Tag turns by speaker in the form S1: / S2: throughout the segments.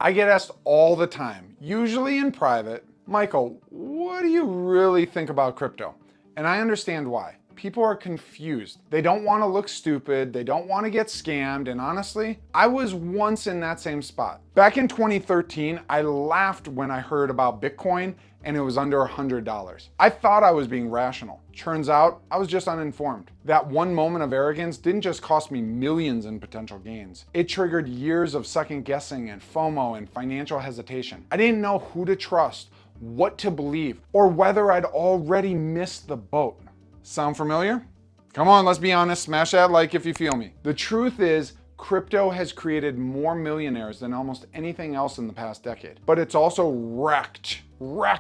S1: I get asked all the time, usually in private, Michael, what do you really think about crypto? And I understand why. People are confused. They don't want to look stupid. They don't want to get scammed. And honestly, I was once in that same spot. Back in 2013, I laughed when I heard about Bitcoin and it was under $100. I thought I was being rational. Turns out I was just uninformed. That one moment of arrogance didn't just cost me millions in potential gains. It triggered years of second guessing and FOMO and financial hesitation. I didn't know who to trust, what to believe, or whether I'd already missed the boat. Sound familiar? Come on, let's be honest. Smash that like if you feel me. The truth is, crypto has created more millionaires than almost anything else in the past decade. But it's also wrecked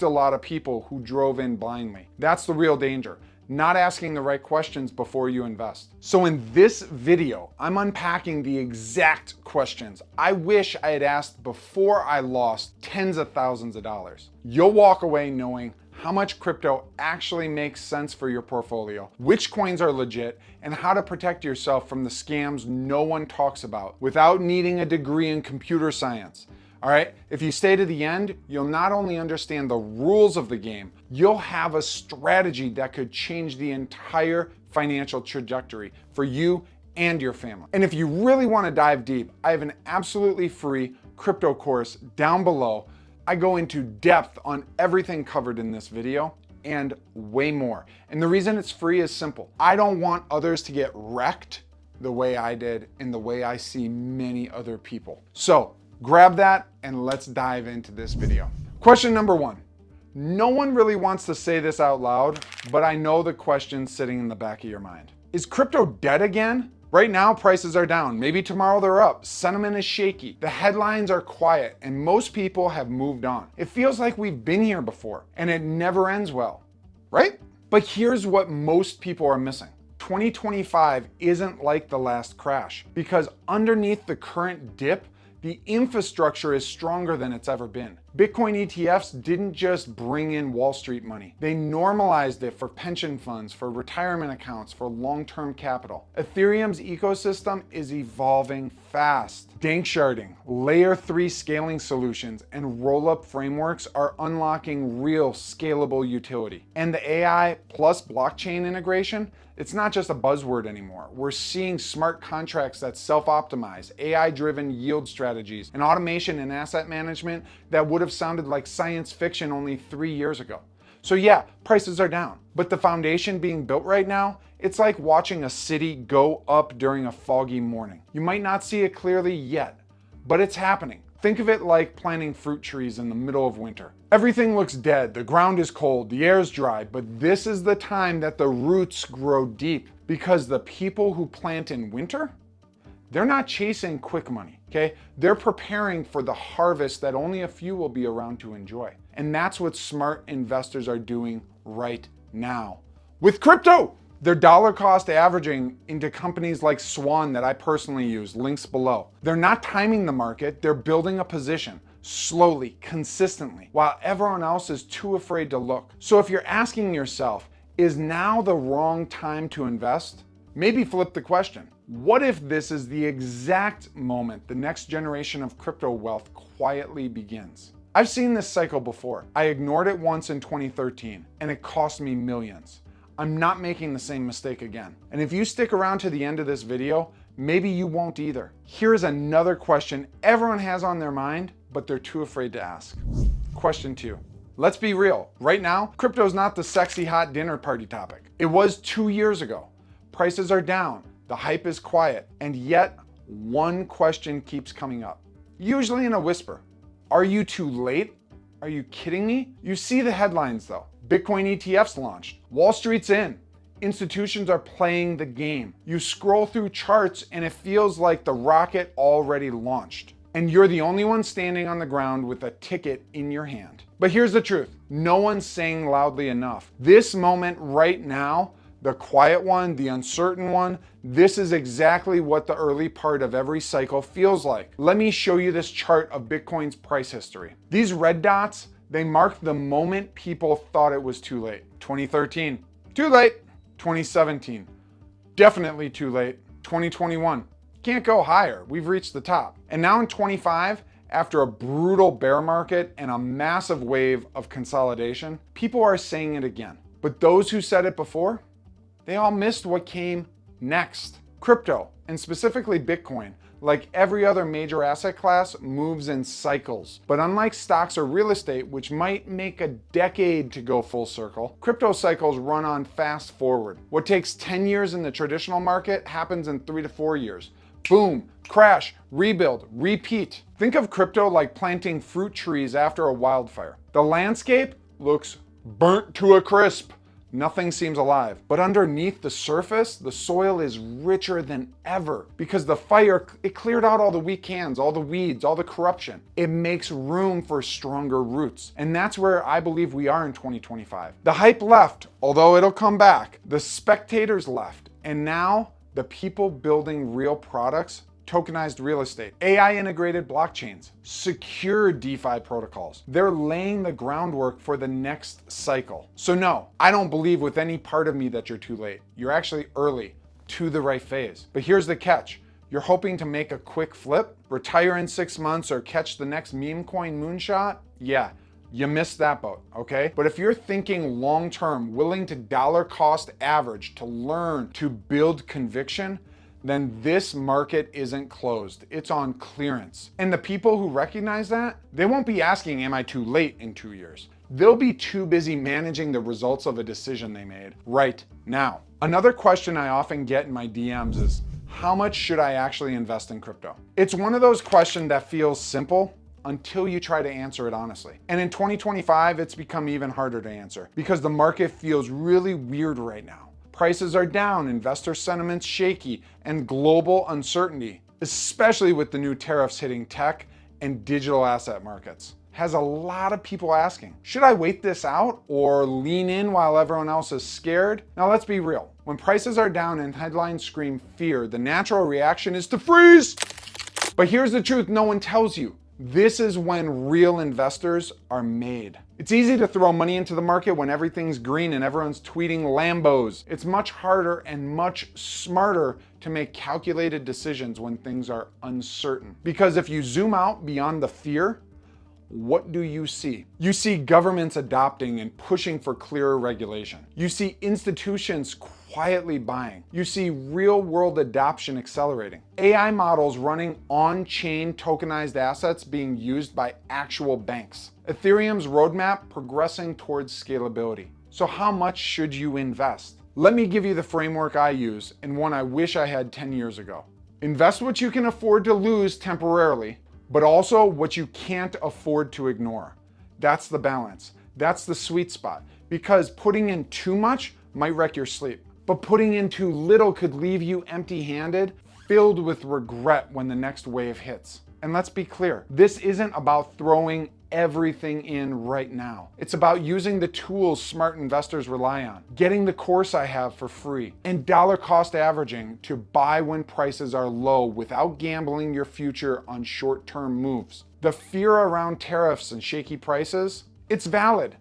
S1: a lot of people who drove in blindly. That's the real danger. Not asking the right questions before you invest. So in this video, I'm unpacking the exact questions I wish I had asked before I lost tens of thousands of dollars. You'll walk away knowing how much crypto actually makes sense for your portfolio, which coins are legit, and how to protect yourself from the scams no one talks about without needing a degree in computer science. All right, if you stay to the end, you'll not only understand the rules of the game, you'll have a strategy that could change the entire financial trajectory for you and your family. And if you really want to dive deep, I have an absolutely free crypto course down below. I go into depth on everything covered in this video and way more. And the reason it's free is simple. I don't want others to get wrecked the way I did and the way I see many other people. So grab that and let's dive into this video. Question number one. No one really wants to say this out loud, but I know the question's sitting in the back of your mind. Is crypto dead again? Right now, prices are down. Maybe tomorrow they're up. Sentiment is shaky. The headlines are quiet, and most people have moved on. It feels like we've been here before, and it never ends well, right? But here's what most people are missing. 2025 isn't like the last crash, because underneath the current dip, the infrastructure is stronger than it's ever been. Bitcoin ETFs didn't just bring in Wall Street money. They normalized it for pension funds, for retirement accounts, for long-term capital. Ethereum's ecosystem is evolving fast. Danksharding, layer 3 scaling solutions, and roll-up frameworks are unlocking real scalable utility. And the AI plus blockchain integration, it's not just a buzzword anymore. We're seeing smart contracts that self-optimize, AI-driven yield strategies, and automation and asset management that would have sounded like science fiction only 3 years ago. So yeah, prices are down, but the foundation being built right now, it's like watching a city go up during a foggy morning. You might not see it clearly yet, but it's happening. Think of it like planting fruit trees in the middle of winter. Everything looks dead, the ground is cold, the air's dry, but this is the time that the roots grow deep, because the people who plant in winter, they're not chasing quick money, okay? They're preparing for the harvest that only a few will be around to enjoy. And that's what smart investors are doing right now. With crypto, they're dollar cost averaging into companies like Swan that I personally use, links below. They're not timing the market, they're building a position slowly, consistently, while everyone else is too afraid to look. So if you're asking yourself, is now the wrong time to invest? Maybe flip the question. What if this is the exact moment the next generation of crypto wealth quietly begins? I've seen this cycle before. I ignored it once in 2013, and it cost me millions. I'm not making the same mistake again. And if you stick around to the end of this video, maybe you won't either. Here's another question everyone has on their mind, but they're too afraid to ask. Question 2. Let's be real. Right now, crypto's not the sexy hot dinner party topic. It was 2 years ago. Prices are down, the hype is quiet, and yet one question keeps coming up, usually in a whisper. Are you too late? Are you kidding me? You see the headlines though. Bitcoin ETFs launched. Wall Street's in. Institutions are playing the game. You scroll through charts and it feels like the rocket already launched. And you're the only one standing on the ground with a ticket in your hand. But here's the truth. No one's saying loudly enough. This moment right now, the quiet one, the uncertain one, this is exactly what the early part of every cycle feels like. Let me show you this chart of Bitcoin's price history. These red dots, they mark the moment people thought it was too late. 2013, too late. 2017, definitely too late. 2021, can't go higher, we've reached the top. And now in 25, After a brutal bear market and a massive wave of consolidation, people are saying it again. But those who said it before, they all missed what came next. Crypto, and specifically Bitcoin, like every other major asset class, moves in cycles. But unlike stocks or real estate, which might make a decade to go full circle, crypto cycles run on fast forward. What takes 10 years in the traditional market happens in 3 to 4 years. Boom, crash, rebuild, repeat. Think of crypto like planting fruit trees after a wildfire. The landscape looks burnt to a crisp. Nothing seems alive. But underneath the surface, the soil is richer than ever because the fire, it cleared out all the weak hands, all the weeds, all the corruption. It makes room for stronger roots. And that's where I believe we are in 2025. The hype left, although it'll come back. The spectators left. And now the people building real products, tokenized real estate, AI integrated blockchains, secure DeFi protocols. They're laying the groundwork for the next cycle. So no, I don't believe with any part of me that you're too late. You're actually early to the right phase. But here's the catch. You're hoping to make a quick flip, retire in 6 months, or catch the next meme coin moonshot? Yeah, you missed that boat, okay? But if you're thinking long-term, willing to dollar cost average to learn to build conviction, then this market isn't closed. It's on clearance. And the people who recognize that, they won't be asking, am I too late in 2 years? They'll be too busy managing the results of a decision they made right now. Another question I often get in my DMs is, how much should I actually invest in crypto? It's one of those questions that feels simple until you try to answer it honestly. And in 2025, it's become even harder to answer because the market feels really weird right now. Prices are down, investor sentiment's shaky, and global uncertainty, especially with the new tariffs hitting tech and digital asset markets, has a lot of people asking, should I wait this out or lean in while everyone else is scared? Now let's be real. When prices are down and headlines scream fear, the natural reaction is to freeze. But here's the truth no one tells you. This is when real investors are made. It's easy to throw money into the market when everything's green and everyone's tweeting Lambos. It's much harder and much smarter to make calculated decisions when things are uncertain. Because if you zoom out beyond the fear, what do you see? You see governments adopting and pushing for clearer regulation. You see institutions quietly buying. You see real-world adoption accelerating. AI models running on-chain tokenized assets being used by actual banks. Ethereum's roadmap progressing towards scalability. So how much should you invest? Let me give you the framework I use and one I wish I had 10 years ago. Invest what you can afford to lose temporarily, but also what you can't afford to ignore. That's the balance. That's the sweet spot. Because putting in too much might wreck your sleep. But putting in too little could leave you empty-handed, filled with regret when the next wave hits. And let's be clear, this isn't about throwing everything in right now. It's about using the tools smart investors rely on, getting the course I have for free, and dollar cost averaging to buy when prices are low without gambling your future on short-term moves. The fear around tariffs and shaky prices, it's valid.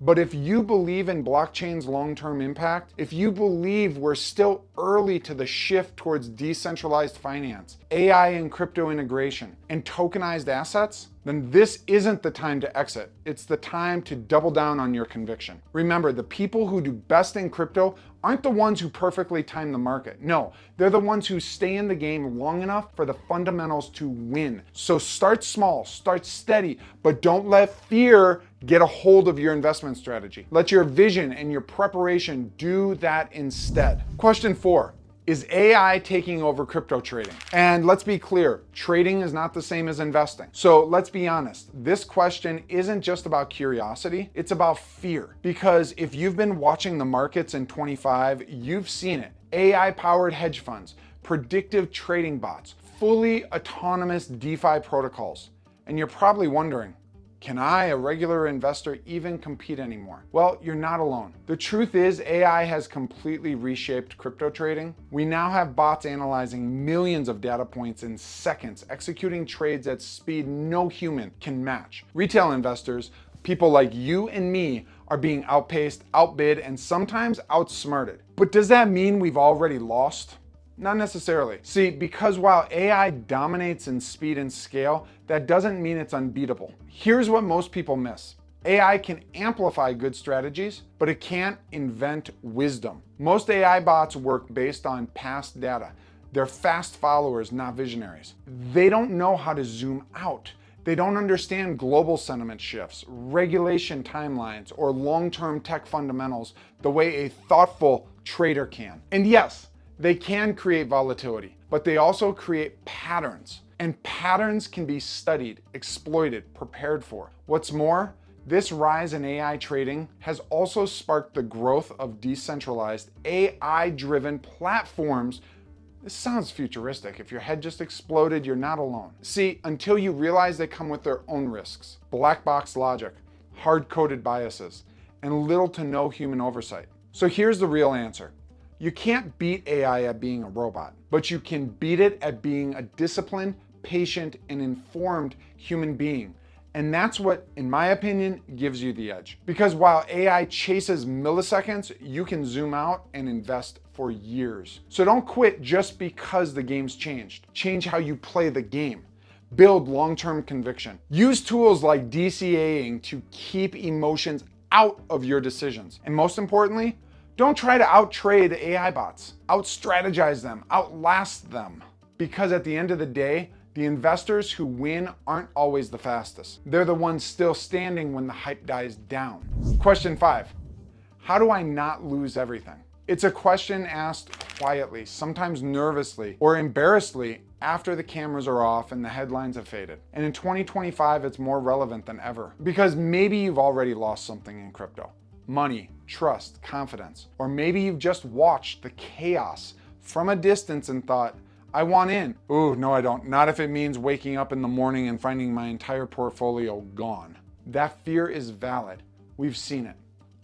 S1: But if you believe in blockchain's long-term impact, if you believe we're still early to the shift towards decentralized finance, AI and crypto integration, and tokenized assets, then this isn't the time to exit. It's the time to double down on your conviction. Remember, the people who do best in crypto aren't the ones who perfectly time the market. No, they're the ones who stay in the game long enough for the fundamentals to win. So start small, start steady, but don't let fear get a hold of your investment strategy. Let your vision and your preparation do that instead. Question 4. Is AI taking over crypto trading? And let's be clear, trading is not the same as investing. So let's be honest, this question isn't just about curiosity, it's about fear. Because if you've been watching the markets in 25, you've seen it. AI-powered hedge funds, predictive trading bots, fully autonomous DeFi protocols. And you're probably wondering, can I, a regular investor, even compete anymore? Well, you're not alone. The truth is, AI has completely reshaped crypto trading. We now have bots analyzing millions of data points in seconds, executing trades at speed no human can match. Retail investors, people like you and me, are being outpaced, outbid, and sometimes outsmarted. But does that mean we've already lost? Not necessarily. See, because while AI dominates in speed and scale, that doesn't mean it's unbeatable. Here's what most people miss. AI can amplify good strategies, but it can't invent wisdom. Most AI bots work based on past data. They're fast followers, not visionaries. They don't know how to zoom out. They don't understand global sentiment shifts, regulation timelines, or long-term tech fundamentals the way a thoughtful trader can. And yes, they can create volatility, but they also create patterns. And patterns can be studied, exploited, prepared for. What's more, this rise in AI trading has also sparked the growth of decentralized AI-driven platforms. This sounds futuristic. If your head just exploded, you're not alone. See, until you realize they come with their own risks, black box logic, hard-coded biases, and little to no human oversight. So here's the real answer. You can't beat AI at being a robot, but you can beat it at being a disciplined, patient, and informed human being. And that's what, in my opinion, gives you the edge. Because while AI chases milliseconds, you can zoom out and invest for years. So don't quit just because the game's changed. Change how you play the game. Build long-term conviction. Use tools like DCAing to keep emotions out of your decisions. And most importantly, don't try to out-trade AI bots. Out-strategize them, outlast them. Because at the end of the day, the investors who win aren't always the fastest. They're the ones still standing when the hype dies down. Question 5. How do I not lose everything? It's a question asked quietly, sometimes nervously or embarrassedly after the cameras are off and the headlines have faded. And in 2025, it's more relevant than ever. Because maybe you've already lost something in crypto. Money, trust, confidence. Or maybe you've just watched the chaos from a distance and thought, I want in. Ooh, no, I don't. Not if it means waking up in the morning and finding my entire portfolio gone. That fear is valid. We've seen it.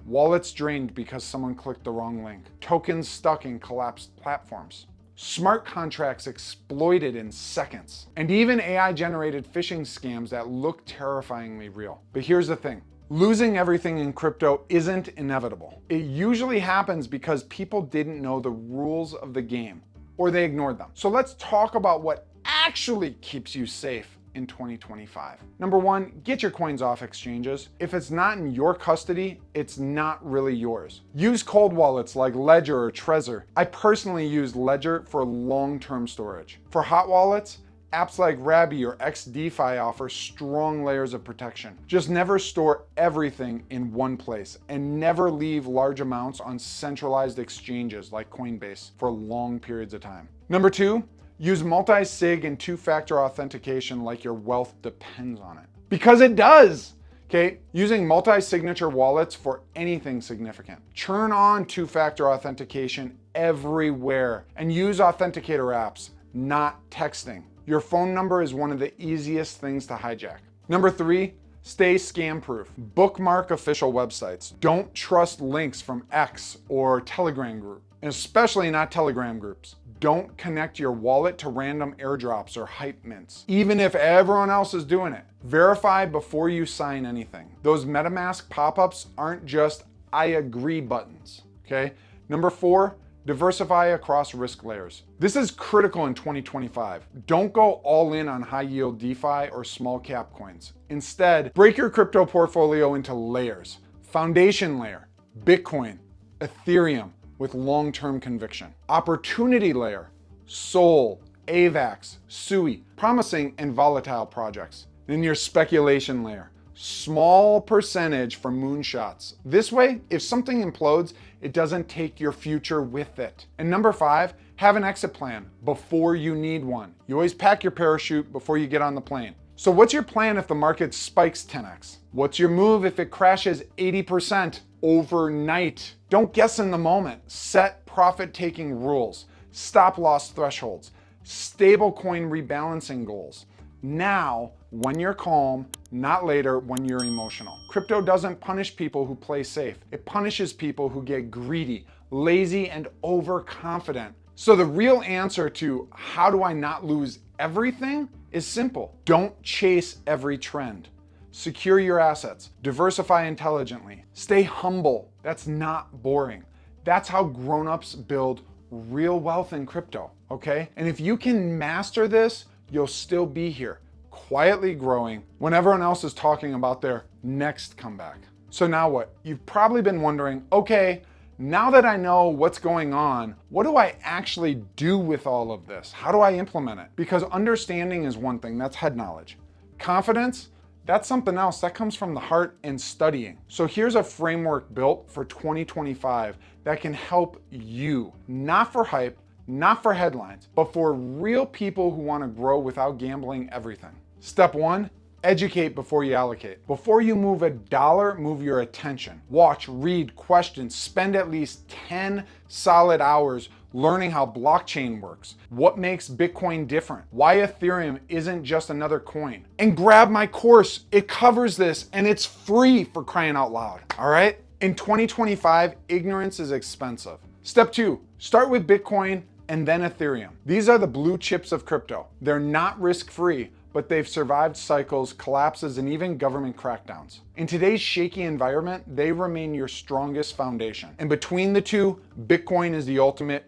S1: Wallets drained because someone clicked the wrong link. Tokens stuck in collapsed platforms. Smart contracts exploited in seconds. And even AI-generated phishing scams that look terrifyingly real. But here's the thing. Losing everything in crypto isn't inevitable. It usually happens because people didn't know the rules of the game, or they ignored them. So let's talk about what actually keeps you safe in 2025. Number 1, get your coins off exchanges. If it's not in your custody, it's not really yours. Use cold wallets like Ledger or Trezor. I personally use Ledger for long-term storage. For hot wallets, apps like Rabby or XDeFi offer strong layers of protection. Just never store everything in one place and never leave large amounts on centralized exchanges like Coinbase for long periods of time. Number 2, use multi-sig and two-factor authentication like your wealth depends on it. Because it does! Okay, using multi-signature wallets for anything significant. Turn on two-factor authentication everywhere and use authenticator apps, not texting. Your phone number is one of the easiest things to hijack. Number 3, stay scam-proof. Bookmark official websites. Don't trust links from X or Telegram group, and especially not Telegram groups. Don't connect your wallet to random airdrops or hype mints, even if everyone else is doing it. Verify before you sign anything. Those MetaMask pop-ups aren't just I agree buttons, okay? Number 4, diversify across risk layers. This is critical in 2025. Don't go all in on high yield DeFi or small cap coins. Instead, break your crypto portfolio into layers. Foundation layer, Bitcoin, Ethereum with long-term conviction. Opportunity layer, Sol, AVAX, Sui, promising and volatile projects. Then your speculation layer, small percentage for moonshots. This way, if something implodes, it doesn't take your future with it. And number 5, have an exit plan before you need one. You always pack your parachute before you get on the plane. So what's your plan if the market spikes 10x? What's your move if it crashes 80% overnight? Don't guess in the moment. Set profit-taking rules, stop loss thresholds, stablecoin rebalancing goals. Now, when you're calm, not later when you're emotional. Crypto doesn't punish people who play safe. It punishes people who get greedy, lazy, and overconfident. So the real answer to how do I not lose everything is simple. Don't chase every trend. Secure your assets, diversify intelligently, stay humble. That's not boring. That's how grown-ups build real wealth in crypto, okay? And if you can master this, you'll still be here, quietly growing when everyone else is talking about their next comeback. So now what? You've probably been wondering, okay, now that I know what's going on, what do I actually do with all of this? How do I implement it? Because understanding is one thing, that's head knowledge. Confidence, that's something else, that comes from the heart and studying. So here's a framework built for 2025 that can help you, not for hype, not for headlines, but for real people who want to grow without gambling everything. Step 1, educate before you allocate. Before you move a dollar, move your attention. Watch, read, question, spend at least 10 solid hours learning how blockchain works, what makes Bitcoin different, why Ethereum isn't just another coin. And grab my course. It covers this and it's free, for crying out loud. All right? In 2025, ignorance is expensive. Step 2, start with Bitcoin and then Ethereum. These are the blue chips of crypto. They're not risk-free, but they've survived cycles, collapses, and even government crackdowns. In today's shaky environment, they remain your strongest foundation. And between the two, Bitcoin is the ultimate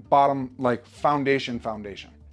S1: bottom, like foundation.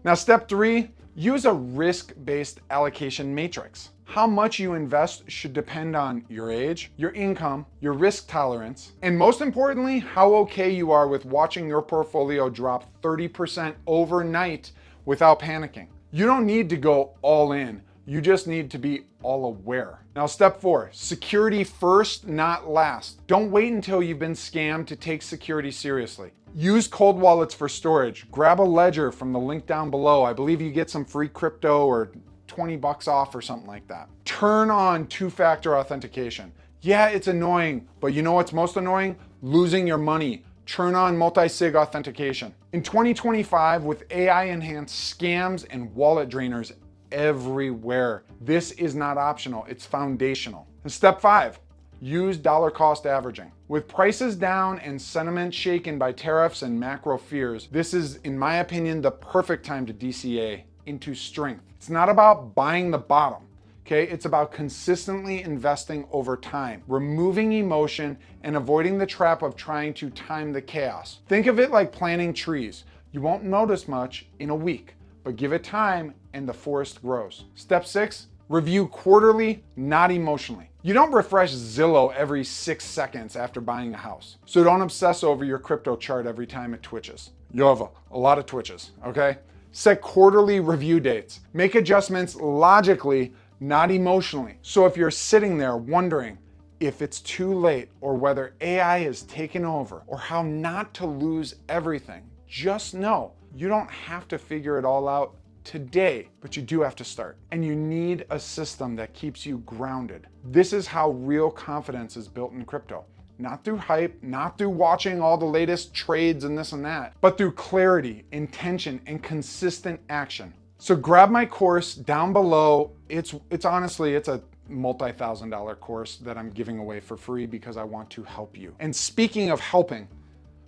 S1: Now, step 3, use a risk-based allocation matrix. How much you invest should depend on your age, your income, your risk tolerance, and most importantly, how okay you are with watching your portfolio drop 30% overnight without panicking. You don't need to go all in. You just need to be all aware. Now, step 4, security first, not last. Don't wait until you've been scammed to take security seriously. Use cold wallets for storage. Grab a ledger from the link down below. I believe you get some free crypto or 20 bucks off or something like that. Turn on two-factor authentication. Yeah, it's annoying, but you know what's most annoying? Losing your money. Turn on multi-sig authentication. In 2025, with AI-enhanced scams and wallet drainers everywhere, this is not optional, it's foundational. And step 5, use dollar cost averaging. With prices down and sentiment shaken by tariffs and macro fears, this is, in my opinion, the perfect time to DCA into strength. It's not about buying the bottom. Okay, it's about consistently investing over time, removing emotion and avoiding the trap of trying to time the chaos. Think of it like planting trees. You won't notice much in a week, but give it time and the forest grows. Step 6, review quarterly, not emotionally. You don't refresh Zillow every 6 seconds after buying a house. So don't obsess over your crypto chart every time it twitches. You'll have a lot of twitches, okay? Set quarterly review dates. Make adjustments logically, not emotionally. So if you're sitting there wondering if it's too late or whether AI has taken over or how not to lose everything, just know you don't have to figure it all out today, but you do have to start. And you need a system that keeps you grounded. This is how real confidence is built in crypto. Not through hype, not through watching all the latest trades and this and that, but through clarity, intention, and consistent action. So grab my course down below. It's honestly, it's a multi-$1,000 course that I'm giving away for free because I want to help you. And speaking of helping,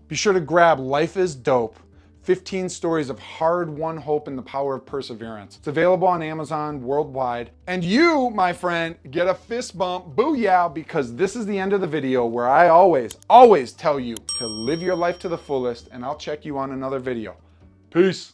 S1: be sure to grab Life is Dope, 15 stories of hard-won hope and the power of perseverance. It's available on Amazon worldwide. And you, my friend, get a fist bump, booyah, because this is the end of the video where I always tell you to live your life to the fullest, and I'll check you on another video. Peace.